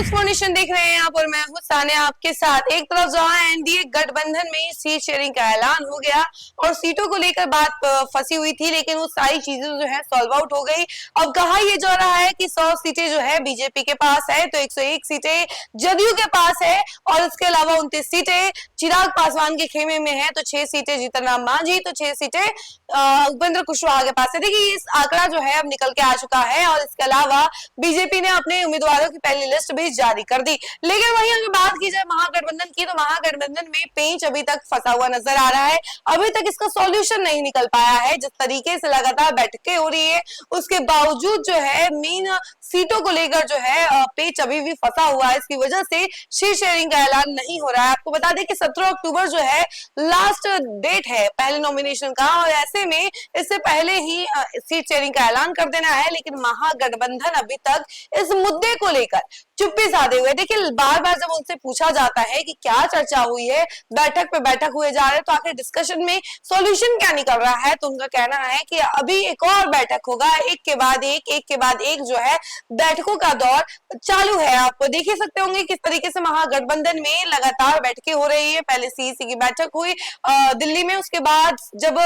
News देख रहे हैं आप और मैं हूं सानिया आपके साथ। एक तरफ जहां एनडीए गठबंधन में सीट शेयरिंग का ऐलान हो गया और सीटों को लेकर बात फंसी हुई थी, लेकिन वो सारी चीजें जो है सॉल्व आउट हो गई। अब कहा यह जा रहा है कि 100 सीटें जो है बीजेपी के पास है, तो 101 सीटें जदयू के पास है और इसके अलावा 29 सीटें चिराग पासवान के खेमे में है, तो 6 सीटें जीतन राम मांझी, तो 6 सीटें उपेंद्र कुशवाहा के पास है। देखिए इस आंकड़ा जो है अब निकल के आ चुका है और इसके अलावा बीजेपी ने अपने उम्मीदवारों की पहली लिस्ट भी जारी कर दी। लेकिन वहीं अगर बात की जाए महागठबंधन की, तो महागठबंधन में पेंच अभी तक फंसा हुआ नजर आ रहा है। अभी तक इसका सॉल्यूशन नहीं निकल पाया है। जिस तरीके से लगातार बैठकें हो रही है उसके बावजूद जो है मेन सीटों को लेकर जो है पेच अभी भी फंसा हुआ है। इसकी वजह से सीट शेयरिंग का ऐलान नहीं हो रहा है। आपको बता दें कि 17 अक्टूबर जो है लास्ट डेट है पहले नॉमिनेशन का, और ऐसे में इससे पहले ही सीट शेयरिंग का ऐलान कर देना है। लेकिन महागठबंधन अभी तक इस मुद्दे को लेकर चुप्पी साधे हुए। देखिए बार बार जब उनसे पूछा जाता है कि क्या चर्चा हुई है, बैठक पे बैठक हुए जा रहे हैं, तो आखिर डिस्कशन में सॉल्यूशन क्या निकल रहा है, तो उनका कहना है कि अभी एक और बैठक होगा, एक के बाद एक जो है बैठकों का दौर चालू है। आप देख ही सकते होंगे किस तरीके से महागठबंधन में लगातार बैठकें हो रही है। पहले सीईसी की बैठक हुई दिल्ली में, उसके बाद जब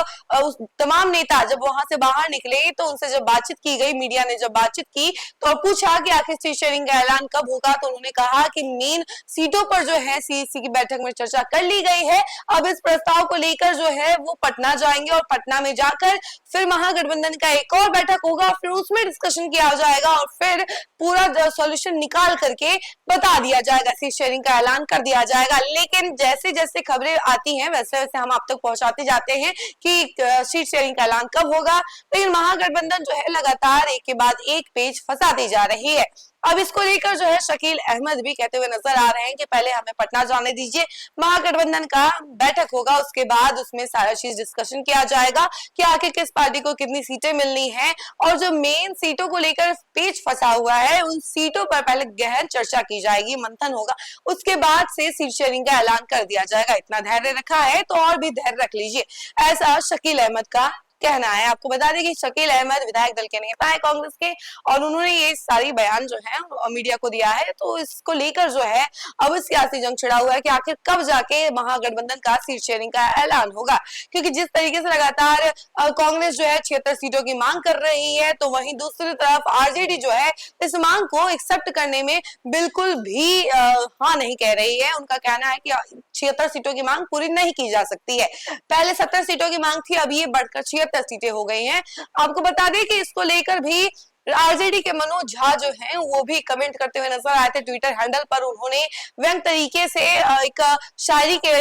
तमाम नेता जब वहां से बाहर निकले तो उनसे जब बातचीत की गई, मीडिया ने जब बातचीत की तो पूछा कि आखिर सीट शेयरिंग का ऐलान कब होगा, तो उन्होंने कहा कि मेन सीटों पर जो है सीईसी की बैठक में चर्चा कर ली गई है। अब इस प्रस्ताव को लेकर जो है वो पटना जाएंगे और पटना में जाकर फिर महागठबंधन का एक और बैठक होगा, फिर उसमें डिस्कशन किया जाएगा और फिर पूरा सॉल्यूशन निकाल करके बता दिया जाएगा, सीट शेयरिंग का ऐलान कर दिया जाएगा। लेकिन जैसे जैसे खबरें आती हैं वैसे वैसे हम आप तक पहुंचाते जाते हैं कि सीट शेयरिंग का ऐलान कब होगा। लेकिन महागठबंधन जो है लगातार एक के बाद एक पेज फंसाती जा रही है। अब इसको लेकर जो है शकील अहमद भी कहते हुए नजर आ रहे हैं कि पहले हमें पटना जाने दीजिए, महागठबंधन का बैठक होगा, उसके बाद उसमें सारा चीज डिस्कशन किया जाएगा कि आखिर किस पार्टी को कितनी सीटें मिलनी है, और जो मेन सीटों को लेकर पेच फंसा हुआ है उन सीटों पर पहले गहन चर्चा की जाएगी, मंथन होगा, उसके बाद से सीट शेयरिंग का ऐलान कर दिया जाएगा। इतना धैर्य रखा है तो और भी धैर्य रख लीजिए, ऐसा शकील अहमद का कहना है। आपको बता दें कि शकील अहमद विधायक दल के नेता है कांग्रेस के, और उन्होंने ये सारी बयान जो है मीडिया को दिया है। तो इसको लेकर जो है अब सियासी जंग छिड़ा हुआ है कि आखिर कब जाके महागठबंधन का सीट शेयरिंग का ऐलान होगा, क्योंकि जिस तरीके से लगातार कांग्रेस जो है 76 सीटों की मांग कर रही है, तो वहीं दूसरी तरफ आरजेडी जो है इस मांग को एक्सेप्ट करने में बिल्कुल भी हाँ नहीं कह रही है। उनका कहना है कि 76 सीटों की मांग पूरी नहीं की जा सकती है। पहले 70 सीटों की मांग थी, अब ये बढ़कर 76 सीटें हो गई हैं। आपको बता दें कि इसको लेकर भी आरजेडी के मनोज झा जो हैं वो भी कमेंट करते हुए नजर आए थे ट्विटर हैंडल पर। उन्होंने व्यंग तरीके से एक शायरी के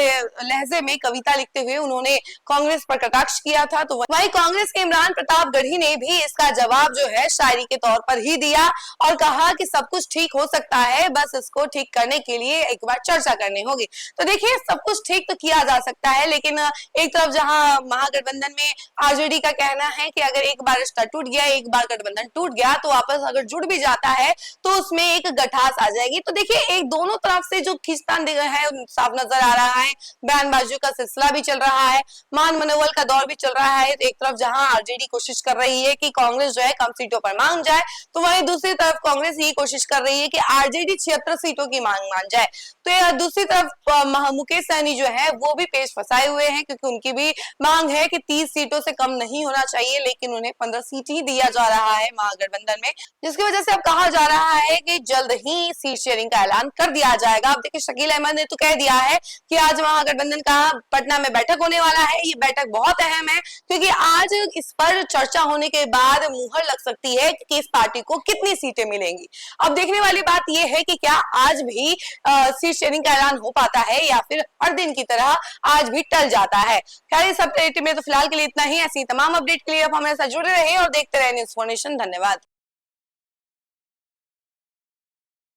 लहजे में कविता लिखते हुए उन्होंने कांग्रेस पर कटाक्ष किया था। तो वहीं कांग्रेस के इमरान प्रतापगढ़ी ने भी इसका जवाब जो है शायरी के तौर पर ही दिया और कहा कि सब कुछ ठीक हो सकता है, बस इसको ठीक करने के लिए एक बार चर्चा करनी होगी। तो देखिए सब कुछ ठीक तो किया जा सकता है, लेकिन एक तरफ जहां महागठबंधन में आरजेडी का कहना है कि अगर एक बार रिश्ता टूट गया, एक बार गठबंधन टूट गया, तो वापस अगर जुड़ भी जाता है तो उसमें एक गठास आ जाएगी। तो देखिए एक दोनों तरफ से जो खींचतान है साफ नजर आ रहा है। बयानबाजी का सिलसिला भी चल रहा है, मान मनोबल का दौर भी चल रहा है। एक तरफ जहां आरजेडी कोशिश कर रही है कि कांग्रेस जो है कम सीटों पर मांग जाए, तो वहीं दूसरी तरफ कांग्रेस ये कोशिश कर रही है कि आरजेडी 76 सीटों की मांग मान जाए। तो दूसरी तरफ मुकेश सहनी जो है वो भी पेश फंसाए हुए हैं, क्योंकि उनकी भी मांग है कि 30 सीटों से कम नहीं होना चाहिए, लेकिन उन्हें 15 सीट ही दिया जा रहा है महागठबंधन में, जिसकी वजह से अब कहा जा रहा है कि जल्द ही सीट शेयरिंग का ऐलान कर दिया जाएगा। अब देखिए शकील अहमद ने तो कह दिया है कि आज महागठबंधन का पटना में बैठक होने वाला है। ये बैठक बहुत अहम है, क्योंकि आज इस पर चर्चा होने के बाद मुहर लग सकती है कि इस पार्टी को कितनी सीटें मिलेंगी। अब देखने वाली बात यह है कि क्या आज भी सीट शेयरिंग का ऐलान हो पाता है या फिर हर दिन की तरह आज भी टल जाता है। खैर इस अपडेट में तो फिलहाल के लिए इतना ही। ऐसी तमाम अपडेट के लिए आप हमारे साथ जुड़े रहे और देखते रहे न्यूज़4नेशन। धन्यवाद।